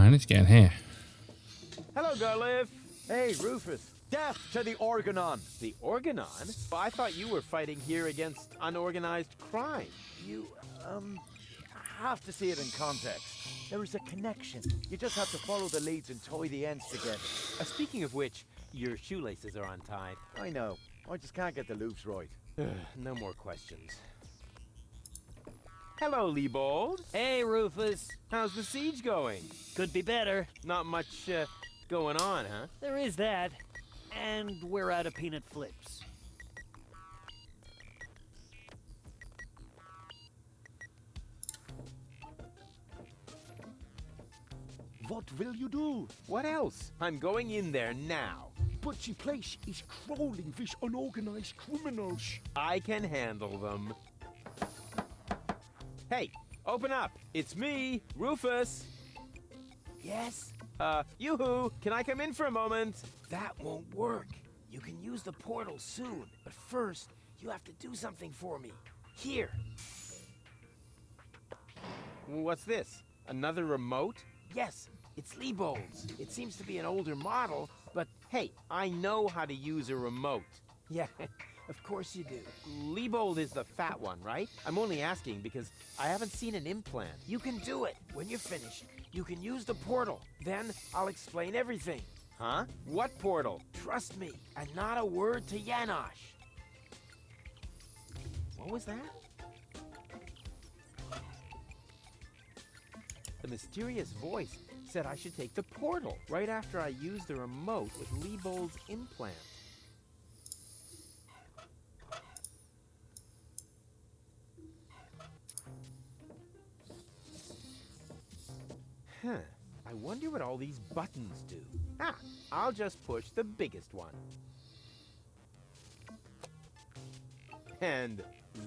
Nej, det skal han have. Hello, Bailiff. Hey, Rufus. Death to the Organon. The Organon? Well, I thought you were fighting here against unorganized crime. You, have to see it in context. There is a connection. You just have to follow the leads and tie the ends together. Speaking of which, your shoelaces are untied. I know. I just can't get the loops right. No more questions. Hello, Liebold. Hey, Rufus. How's the siege going? Could be better. Not much going on, huh? There is that. And we're out of peanut flips. What will you do? What else? I'm going in there now. But the place is crawling with unorganized criminals. I can handle them. Hey, open up. It's me, Rufus. Yes? Yoo-hoo, can I come in for a moment? That won't work. You can use the portal soon. But first, you have to do something for me. Here. What's this? Another remote? Yes, it's Liebold's. It seems to be an older model, but Hey, I know how to use a remote. yeah, of course you do. Liebold is the fat one, right? I'm only asking because I haven't seen an implant. You can do it. When you're finished, you can use the portal. Then I'll explain everything. Huh? What portal? Trust me, and not a word to Janosch. What was that? The mysterious voice said I should take the portal right after I used the remote with Liebold's implant. Huh. I wonder what all these buttons do. Ah, I'll just push the biggest one. And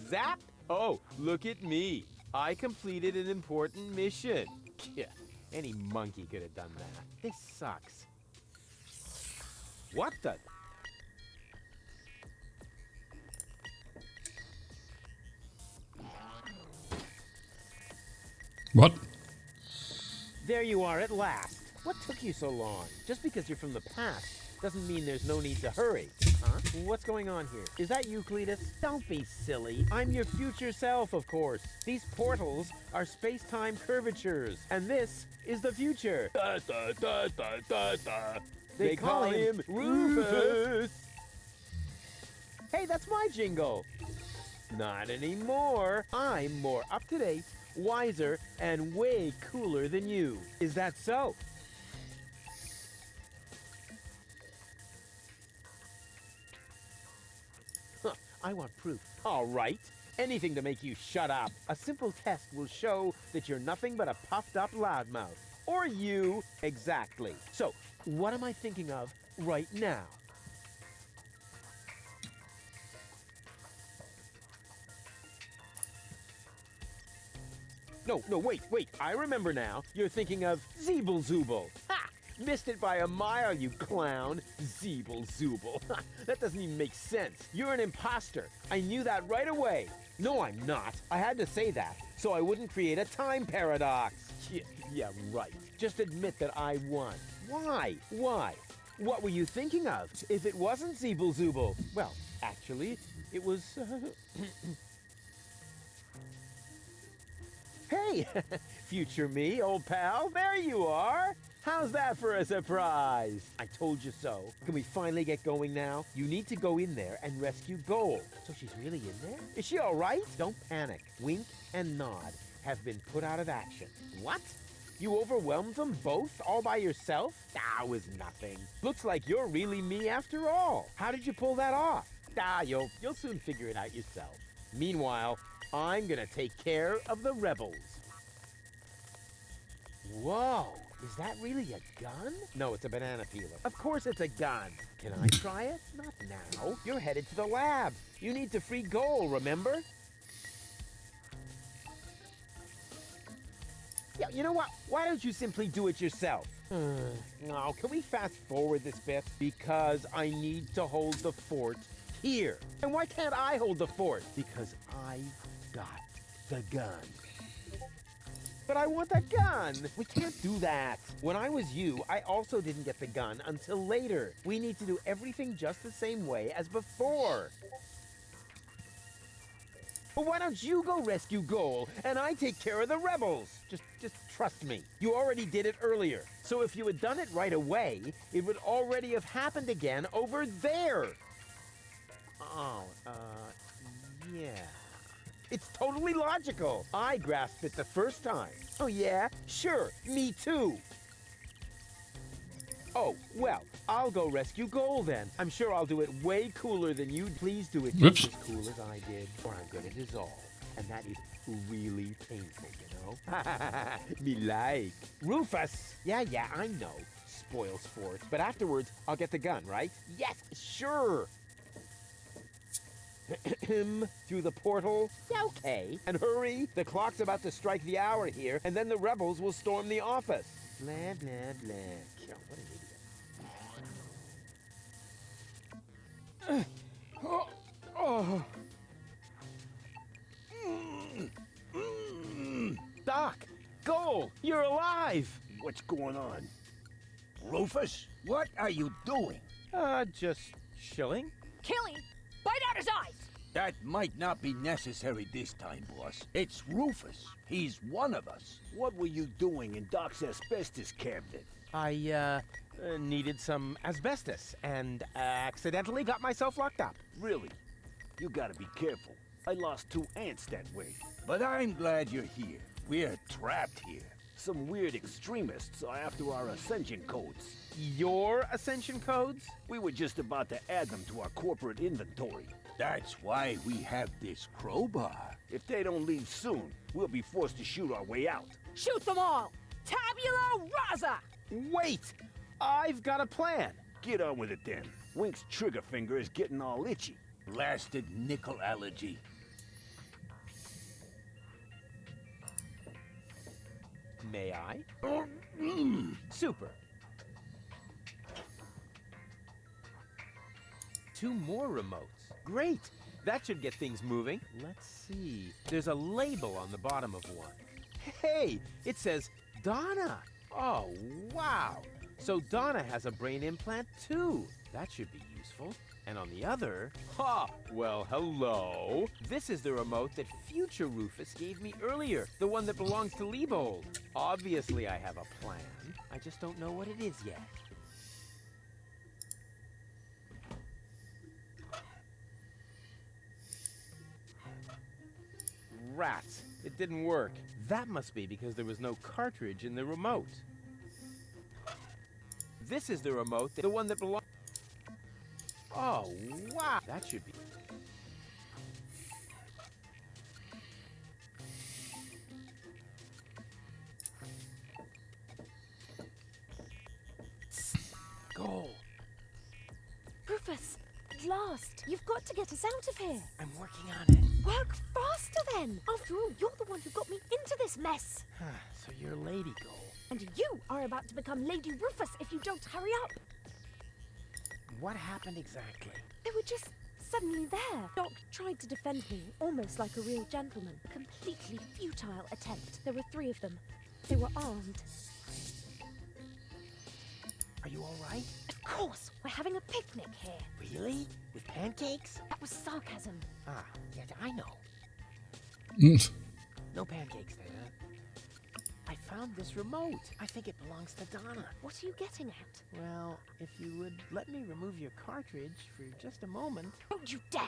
zap! Oh, look at me. I completed an important mission. Yeah, any monkey could have done that. This sucks. What the? What? There you are at last. What took you so long? Just because you're from the past doesn't mean there's no need to hurry. Huh? What's going on here? Is that you, Cletus? Don't be silly. I'm your future self, of course. These portals are space-time curvatures, and this is the future. They call him Rufus. Hey, that's my jingle. Not anymore. I'm more up-to-date, wiser, and way cooler than you. Is that so? Huh, I want proof. All right. Anything to make you shut up. A simple test will show that you're nothing but a puffed-up loudmouth. Or you, exactly. So, what am I thinking of right now? No, wait. I remember now. You're thinking of Zeeble-Zooble. Ha! Missed it by a mile, you clown. Zeeble-Zooble. That doesn't even make sense. You're an imposter. I knew that right away. No, I'm not. I had to say that, so I wouldn't create a time paradox. Yeah, right. Just admit that I won. Why? What were you thinking of? If it wasn't Zeeble-Zooble? Well, actually, it was... Hey, future me, old pal, there you are. How's that for a surprise? I told you so. Can we finally get going now? You need to go in there and rescue Goal. So she's really in there? Is she all right? Don't panic. Wink and nod have been put out of action. What? You overwhelmed them both all by yourself? That was nothing. Looks like you're really me after all. How did you pull that off? You'll soon figure it out yourself. Meanwhile, I'm gonna take care of the rebels. Whoa, is that really a gun? No, it's a banana peeler. Of course it's a gun. Can I try it? Not now. You're headed to the lab. You need to free Goal, remember? Yeah, you know what? Why don't you simply do it yourself? No, can we fast forward this bit? Because I need to hold the fort here. And why can't I hold the fort? Because I've got the gun. But I want that gun. We can't do that. When I was you, I also didn't get the gun until later. We need to do everything just the same way as before. Well, why don't you go rescue Goal, and I take care of the rebels? Just trust me. You already did it earlier. So if you had done it right away, it would already have happened again over there. Oh, yeah. It's totally logical. I grasped it the first time. Oh, yeah? Sure, me too. Oh, well, I'll go rescue Goal then. I'm sure I'll do it way cooler than you. Please do it Whoops. just as cool as I did, or I'm gonna dissolve. And that is really painful, you know? Me like. Rufus! Yeah, I know. Spoil sport. But afterwards, I'll get the gun, right? Yes, sure! Through the portal? Yeah, okay. And hurry, the clock's about to strike the hour here, and then the rebels will storm the office. Blah, blah, blah. God, what an idiot. Doc! Goal! You're alive! What's going on? Rufus, what are you doing? Just chilling. Killing? Bite out his eyes! That might not be necessary this time, boss. It's Rufus. He's one of us. What were you doing in Doc's asbestos cabinet? I, needed some asbestos, and accidentally got myself locked up. Really? You gotta be careful. I lost 2 ants that way. But I'm glad you're here. We're trapped here. Some weird extremists are after our ascension codes. Your ascension codes? We were just about to add them to our corporate inventory. That's why we have this crowbar. If they don't leave soon, we'll be forced to shoot our way out. Shoot them all! Tabula rasa! Wait! I've got a plan. Get on with it then. Wink's trigger finger is getting all itchy. Blasted nickel allergy. May I? Super. 2 more remotes. Great! That should get things moving. Let's see. There's a label on the bottom of one. Hey! It says Donna! Oh, wow! So Donna has a brain implant too. That should be useful. And on the other... Ha! Well, hello! This is the remote that future Rufus gave me earlier. The one that belongs to Liebold. Obviously I have a plan. I just don't know what it is yet. Rats. It didn't work. That must be because there was no cartridge in the remote. This is the remote, the one that belongs... Oh, wow! That should be... Goal! Rufus, at last! You've got to get us out of here! I'm working on it. Work faster then! After all, you're the one who got me into this mess! So you're Lady Goal. And you are about to become Lady Rufus if you don't hurry up! What happened exactly? They were just suddenly there. Doc tried to defend me, almost like a real gentleman. A completely futile attempt. There were 3 of them. They were armed. Are you all right? Of course! We're having a picnic here. Really? With pancakes? That was sarcasm. Ah, yeah, I know. No pancakes there. I found this remote. I think it belongs to Donna. What are you getting at? Well, if you would let me remove your cartridge for just a moment. Don't you dare!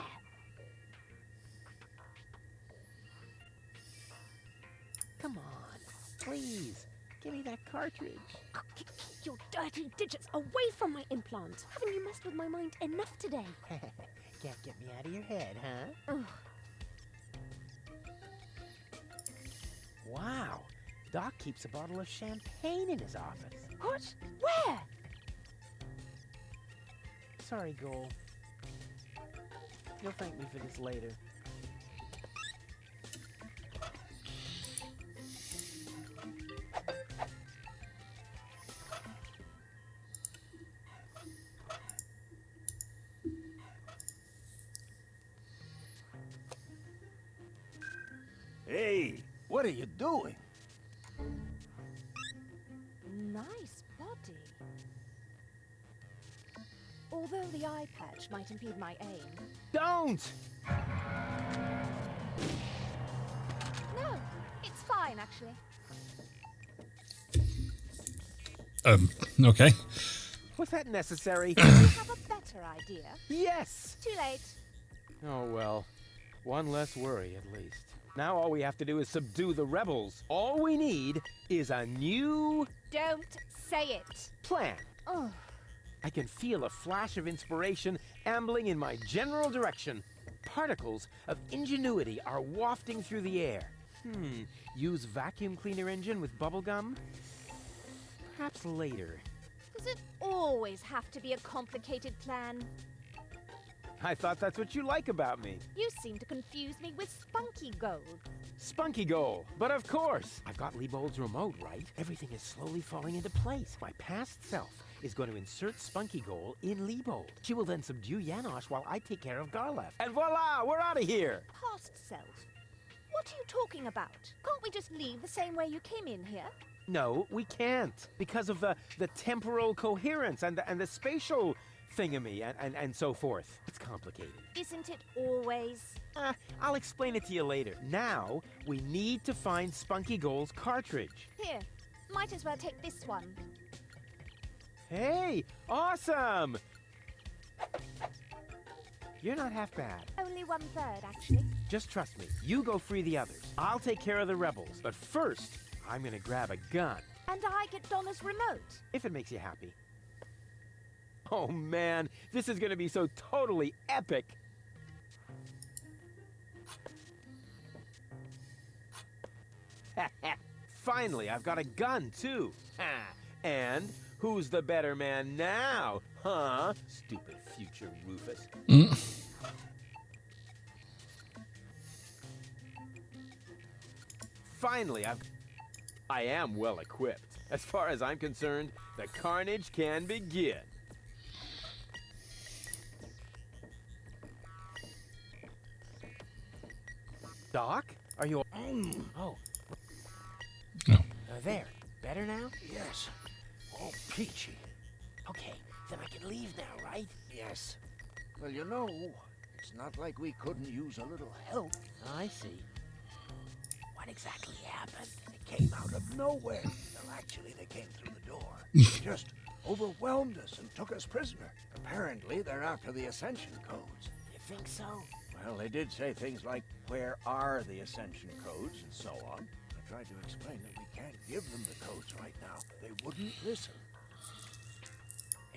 Come on, please. Give me that cartridge. Keep your dirty digits away from my implant. Haven't you messed with my mind enough today? Can't get me out of your head, huh? Ugh. Wow. Doc keeps a bottle of champagne in his office. What? Where? Sorry, Goal. You'll thank me for this later. Hey, what are you doing? Although the eye patch might impede my aim. Don't! No, it's fine, actually. Okay. Was that necessary? Do you have a better idea? Yes! Too late. Oh, well. One less worry, at least. Now all we have to do is subdue the rebels. All we need is a new Don't say it. plan. Oh, I can feel a flash of inspiration ambling in my general direction. Particles of ingenuity are wafting through the air. Use vacuum cleaner engine with bubblegum? Perhaps later. does it always have to be a complicated plan? I thought that's what you like about me. You seem to confuse me with Spunky Goal. Spunky Goal. But of course, I've got Liebold's remote, right? Everything is slowly falling into place. My past self is going to insert Spunky Goal in Liebold. She will then subdue Janosch while I take care of Garlef. And voila, we're out of here. Past self? What are you talking about? Can't we just leave the same way you came in here? No, we can't. Because of the temporal coherence and the spatial thingamy and so forth. It's complicated. Isn't it always? I'll explain it to you later. Now, we need to find Spunky Goal's cartridge. Here, might as well take this one. Hey, awesome! You're not half bad. Only 1/3, actually. Just trust me. You go free the others. I'll take care of the rebels. But first, I'm gonna grab a gun. And I get Donna's remote. If it makes you happy. Oh man, this is gonna be so totally epic. Finally, I've got a gun too. And who's the better man now? Huh? Stupid future Rufus. Finally, I am well equipped. As far as I'm concerned, the carnage can begin. Doc? Are you... Oh. No. There. Better now? Yes. Oh, peachy. Okay, then I can leave now, right? Yes. Well, you know, it's not like we couldn't use a little help. I see. What exactly happened? They came out of nowhere. Well, actually, they came through the door. They just overwhelmed us and took us prisoner. Apparently, they're after the ascension codes. You think so? Well, they did say things like, where are the ascension codes, and so on. I tried to explain that we can't give them the codes right now. They wouldn't listen.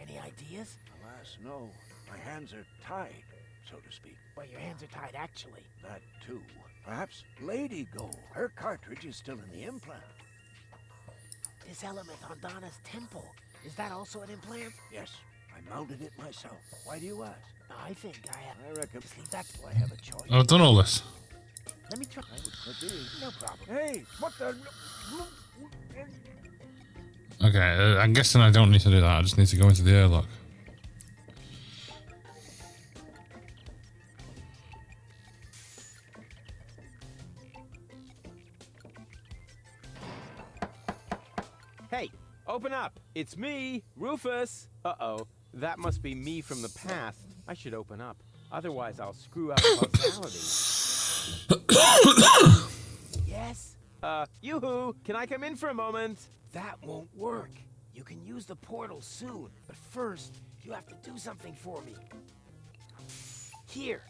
Any ideas? Alas, no. My hands are tied, so to speak. Well, your hands are tied, actually. That, too. Perhaps Lady Goal. Her cartridge is still in the implant. This element on Donna's temple. Is that also an implant? Yes, I mounted it myself. Why do you ask? I think I have... I reckon Just leave that... I have a choice. I've done all this. Let me try... No problem. Hey, what the... Okay, I'm guessing I don't need to do that. I just need to go into the airlock. Hey, open up. It's me, Rufus. Uh-oh. That must be me from the past. I should open up. Otherwise, I'll screw up causality. Yes? Yoo-hoo. Can I come in for a moment? That won't work. You can use the portal soon, but first, you have to do something for me. Here.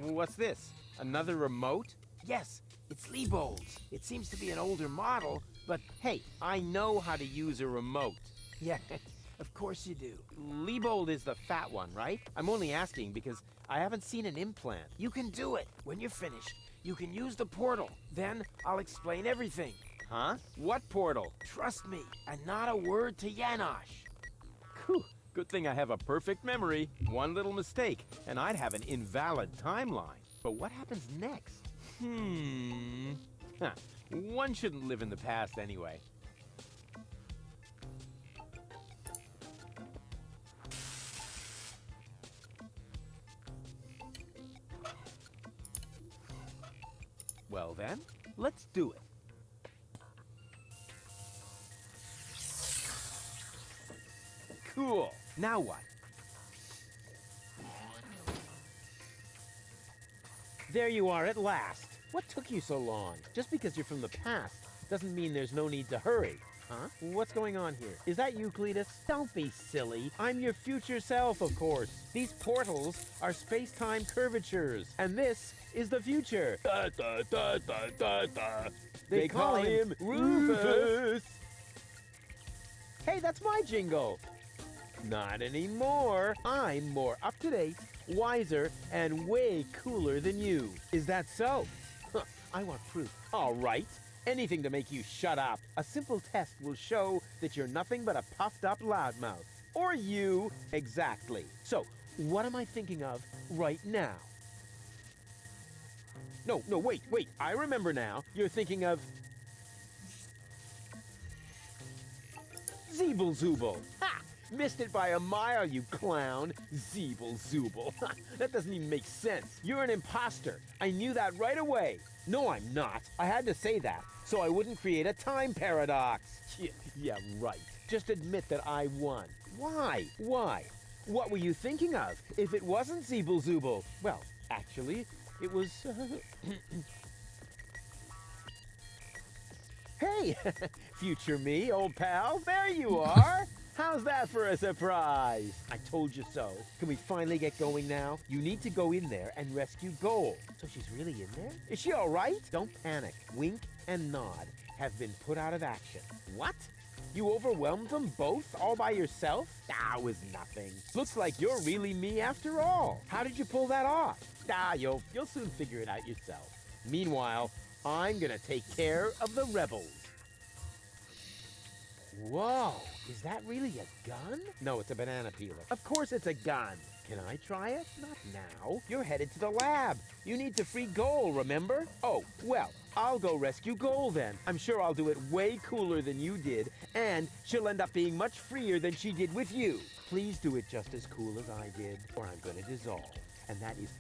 What's this? Another remote? Yes, it's Liebold's. It seems to be an older model, But hey, I know how to use a remote. yeah, of course you do. Liebold is the fat one, right? I'm only asking because I haven't seen an implant. You can do it. When you're finished, you can use the portal. Then I'll explain everything. Huh? What portal? Trust me, and not a word to Janosch. Whew. Good thing I have a perfect memory. One little mistake, and I'd have an invalid timeline. But what happens next? Huh. One shouldn't live in the past anyway. Well then, let's do it. Cool. Now what? There you are at last. What took you so long? Just because you're from the past doesn't mean there's no need to hurry. Huh? What's going on here? Is that you, Cletus? Don't be silly. I'm your future self, of course. These portals are space-time curvatures, and this is the future. Da, da, da, da, da, da. They call him Rufus. Hey, that's my jingle. Not anymore. I'm more up-to-date, wiser, and way cooler than you. Is that so? Huh, I want proof. All right. Anything to make you shut up. A simple test will show that you're nothing but a puffed-up loudmouth. Or you. Exactly. So, what am I thinking of right now? No, wait. I remember now. You're thinking of... Zeeble-Zooble. Ha! Missed it by a mile, you clown. Zeeble-Zooble. That doesn't even make sense. You're an imposter. I knew that right away. No, I'm not. I had to say that, so I wouldn't create a time paradox. Yeah, right. Just admit that I won. Why? What were you thinking of? If it wasn't Zeeble-Zooble? Well, actually, it was... Hey! Future me, old pal. There you are! How's that for a surprise? I told you so. Can we finally get going now? You need to go in there and rescue Goal. So she's really in there? Is she all right? Don't panic. Wink and nod have been put out of action. What? You overwhelmed them both all by yourself? That was nothing. Looks like you're really me after all. How did you pull that off? You'll soon figure it out yourself. Meanwhile, I'm gonna take care of the rebels. Whoa, is that really a gun? No, it's a banana peeler. Of course it's a gun. Can I try it? Not now. You're headed to the lab. You need to free Goal, remember? Oh, well, I'll go rescue Goal then. I'm sure I'll do it way cooler than you did, and she'll end up being much freer than she did with you. Please do it just as cool as I did, or I'm gonna dissolve. And that is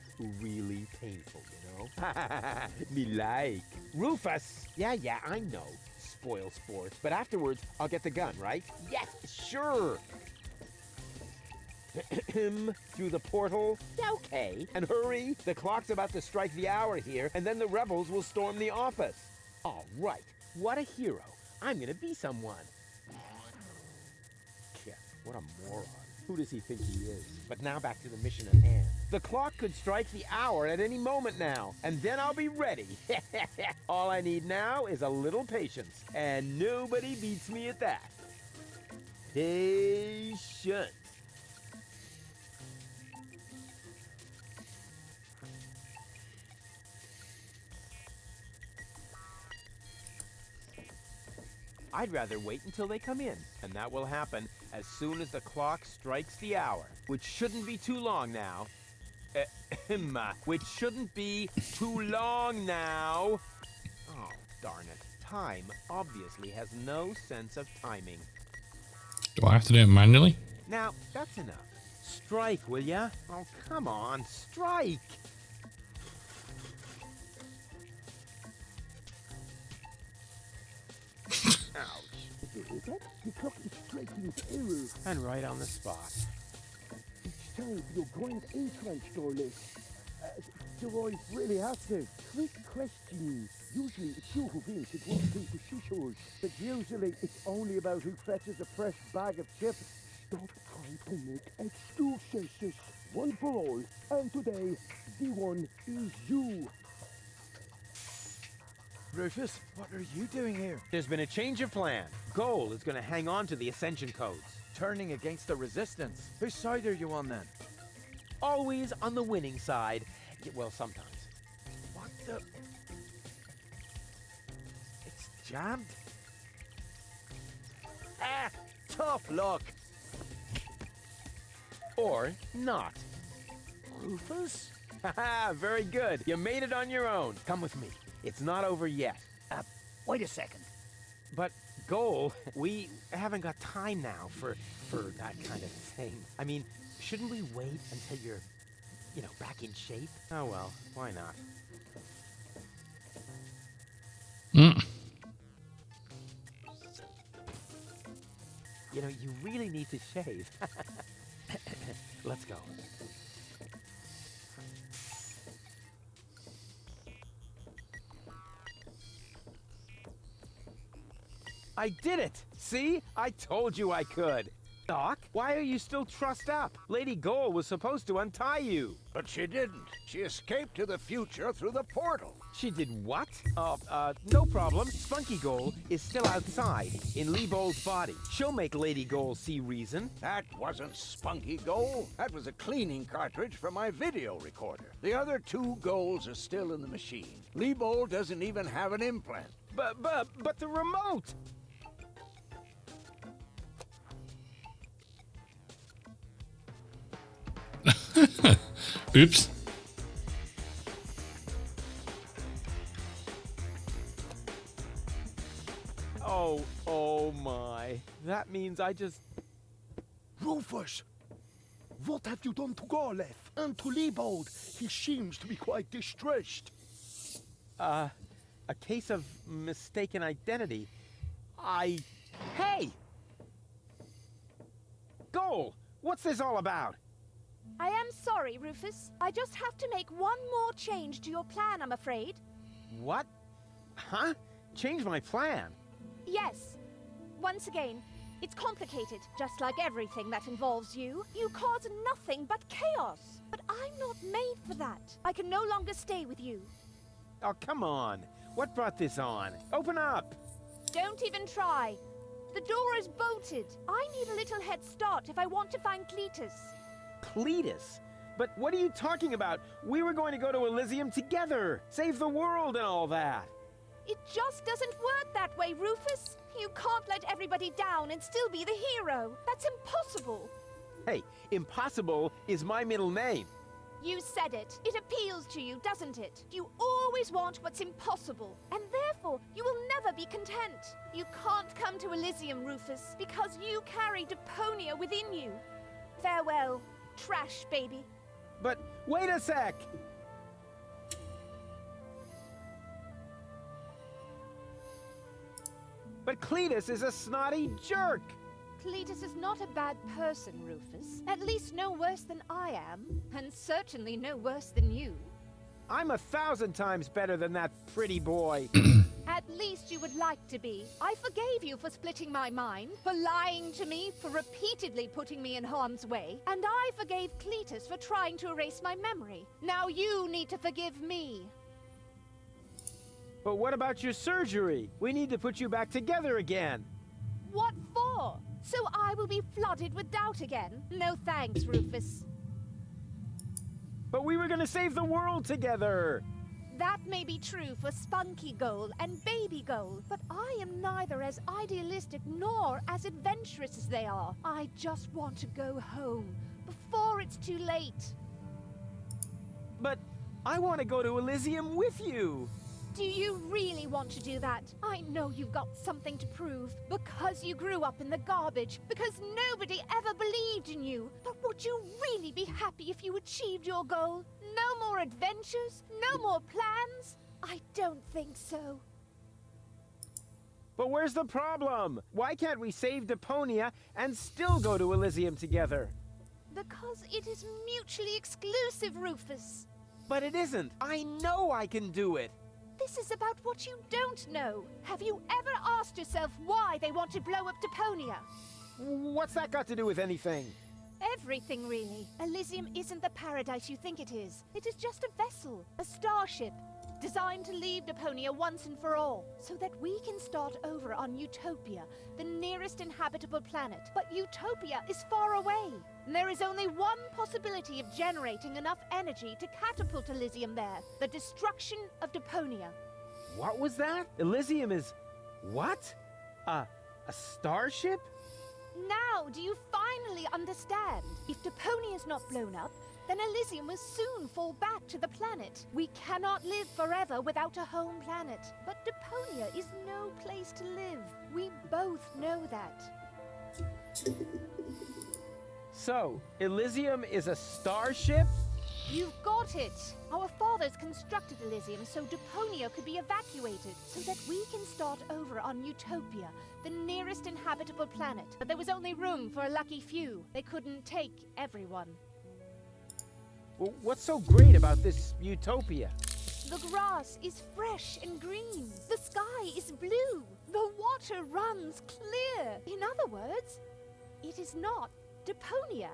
really painful, you know? Me like. Rufus! Yeah, I know. Spoil sport. But afterwards, I'll get the gun, right? Yes, sure. Through the portal? Okay. And hurry. The clock's about to strike the hour here, and then the rebels will storm the office. All right. What a hero. I'm gonna be someone. Yeah, what a moron. Who does he think he is? But now back to the mission at hand. The clock could strike the hour at any moment now, and then I'll be ready. All I need now is a little patience, and nobody beats me at that. Patience. I'd rather wait until they come in, and that will happen as soon as the clock strikes the hour, which shouldn't be too long now. Which shouldn't be too long now. Oh, darn it. Time obviously has no sense of timing. Do I have to do it manually? Now, that's enough. Strike, will ya? Oh, come on, strike! Ouch. The clock is striking error. And right on the spot. Each time you're going entrance doorless. Do I really have to? Quick question. Usually it's you who thinks it won't be for shishos, but usually it's only about who fetches a fresh bag of chips. Stop trying to make excuses. One for all, and today, the one is you. Rufus, what are you doing here? There's been a change of plan. Goal is going to hang on to the ascension codes. Turning against the resistance. Whose side are you on then? Always on the winning side. Well, sometimes. What the? It's jammed. Ah! Tough luck! Or not. Rufus? Haha, very good. You made it on your own. Come with me. It's not over yet. Wait a second. But, Goal, we haven't got time now for that kind of thing. I mean, shouldn't we wait until you're, back in shape? Oh well, why not? You know, you really need to shave. Let's go. I did it! See? I told you I could. Doc, why are you still trussed up? Lady Goal was supposed to untie you. But she didn't. She escaped to the future through the portal. She did what? No problem. Spunky Goal is still outside, in Leebold's body. She'll make Lady Goal see reason. That wasn't Spunky Goal. That was a cleaning cartridge for my video recorder. The other two goals are still in the machine. Leebold doesn't even have an implant. But the remote! Oops. Oh my. That means I just... Rufus, what have you done to Garleth and to Leebold? He seems to be quite distressed. A case of mistaken identity. Hey! Goal! What's this all about? I am sorry, Rufus. I just have to make one more change to your plan, I'm afraid. What? Huh? Change my plan? Yes. Once again, it's complicated, just like everything that involves you. You cause nothing but chaos. But I'm not made for that. I can no longer stay with you. Oh, come on. What brought this on? Open up! Don't even try. The door is bolted. I need a little head start if I want to find Cletus. Cletus? But what are you talking about? We were going to go to Elysium together, save the world and all that. It just doesn't work that way, Rufus. You can't let everybody down and still be the hero. That's impossible. Hey, impossible is my middle name. You said it. It appeals to you, doesn't it? You always want what's impossible, and therefore you will never be content. You can't come to Elysium, Rufus, because you carry Deponia within you. Farewell, trash baby. But wait a sec! But Cletus is a snotty jerk! Cletus is not a bad person, Rufus. At least no worse than I am, and certainly no worse than you. I'm 1,000 times better than that pretty boy. At least you would like to be. I forgave you for splitting my mind, for lying to me, for repeatedly putting me in harm's way, and I forgave Cletus for trying to erase my memory. Now you need to forgive me. But what about your surgery? We need to put you back together again. What for? So I will be flooded with doubt again? No thanks, Rufus. But we were gonna save the world together! That may be true for Spunky Goal and Baby Goal, but I am neither as idealistic nor as adventurous as they are. I just want to go home before it's too late. But I want to go to Elysium with you! Do you really want to do that? I know you've got something to prove. Because you grew up in the garbage. Because nobody ever believed in you. But would you really be happy if you achieved your goal? No more adventures? No more plans? I don't think so. But where's the problem? Why can't we save Deponia and still go to Elysium together? Because it is mutually exclusive, Rufus. But it isn't. I know I can do it. This is about what you don't know. Have you ever asked yourself why they want to blow up Deponia? What's that got to do with anything? Everything, really. Elysium isn't the paradise you think it is. It is just a vessel, a starship, designed to leave Deponia once and for all, so that we can start over on Utopia, the nearest inhabitable planet. But Utopia is far away. And there is only one possibility of generating enough energy to catapult Elysium there, the destruction of Deponia. What was that? Elysium is... what? A starship? Now, do you finally understand? If Deponia is not blown up, then Elysium will soon fall back to the planet. We cannot live forever without a home planet. But Deponia is no place to live. We both know that. So, Elysium is a starship? You've got it! Our fathers constructed Elysium so Deponia could be evacuated, so that we can start over on Utopia, the nearest inhabitable planet. But there was only room for a lucky few. They couldn't take everyone. Well, what's so great about this Utopia? The grass is fresh and green. The sky is blue. The water runs clear. In other words, it is not Deponia.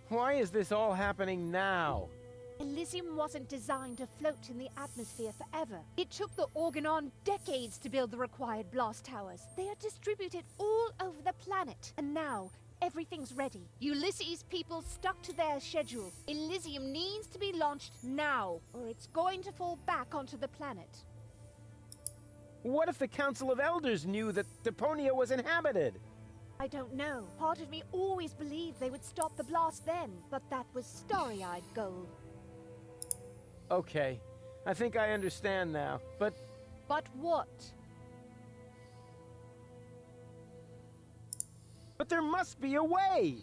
Why is this all happening now? Elysium wasn't designed to float in the atmosphere forever. It took the Organon decades to build the required blast towers. They are distributed all over the planet. And now, everything's ready. Ulysses' people stuck to their schedule. Elysium needs to be launched now, or it's going to fall back onto the planet. What if the Council of Elders knew that Deponia was inhabited? I don't know. Part of me always believed they would stop the blast then, but that was starry-eyed Goal. Okay, I think I understand now, but... But what? But there must be a way!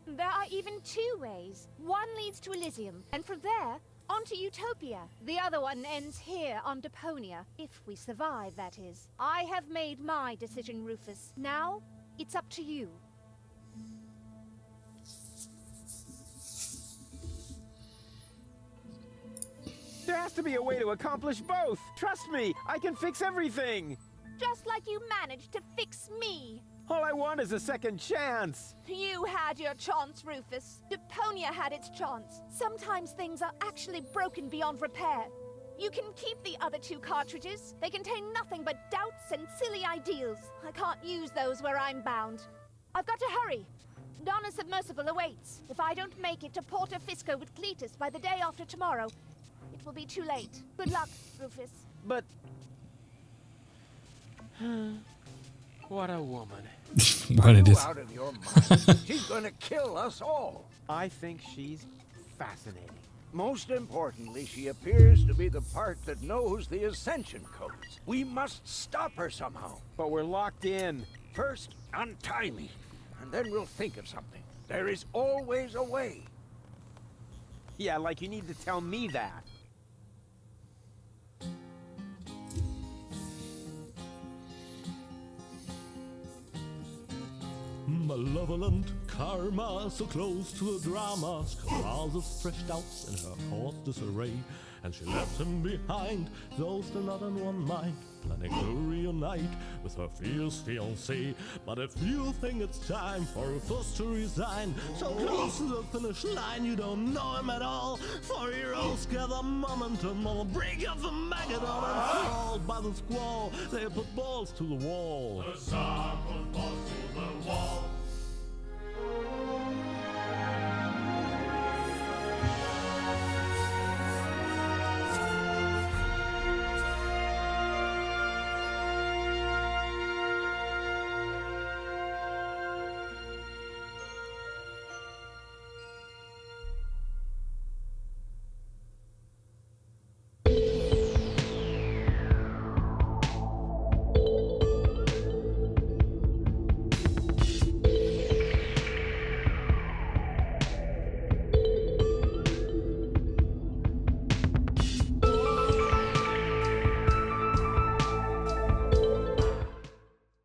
There are even two ways. One leads to Elysium, and from there, onto Utopia. The other one ends here on Deponia, if we survive, that is. I have made my decision, Rufus. Now, it's up to you. There has to be a way to accomplish both! Trust me, I can fix everything! Just like you managed to fix me. All I want is a second chance! You had your chance, Rufus. Deponia had its chance. Sometimes things are actually broken beyond repair. You can keep the other two cartridges. They contain nothing but doubts and silly ideals. I can't use those where I'm bound. I've got to hurry. Donna's submersible awaits. If I don't make it to Porto Fisco with Cletus by the day after tomorrow, it will be too late. Good luck, Rufus. But... what a woman. What it You is. out of your mind? She's gonna kill us all. I think she's fascinating. Most importantly, she appears to be the part that knows the Ascension codes. We must stop her somehow. But we're locked in. First, untie me, and then we'll think of something. There is always a way. Yeah, like you need to tell me that. Malevolent karma, so close to the drama, causes fresh doubts in her heart's disarray, and she left him behind, though still not in one mind, planning to reunite with her fierce fiancé. But if you think it's time for Rufus to resign, so close to the finish line you don't know him at all, for heroes gather momentum on the brink of the maggot and fall by the squall, they put balls to the wall.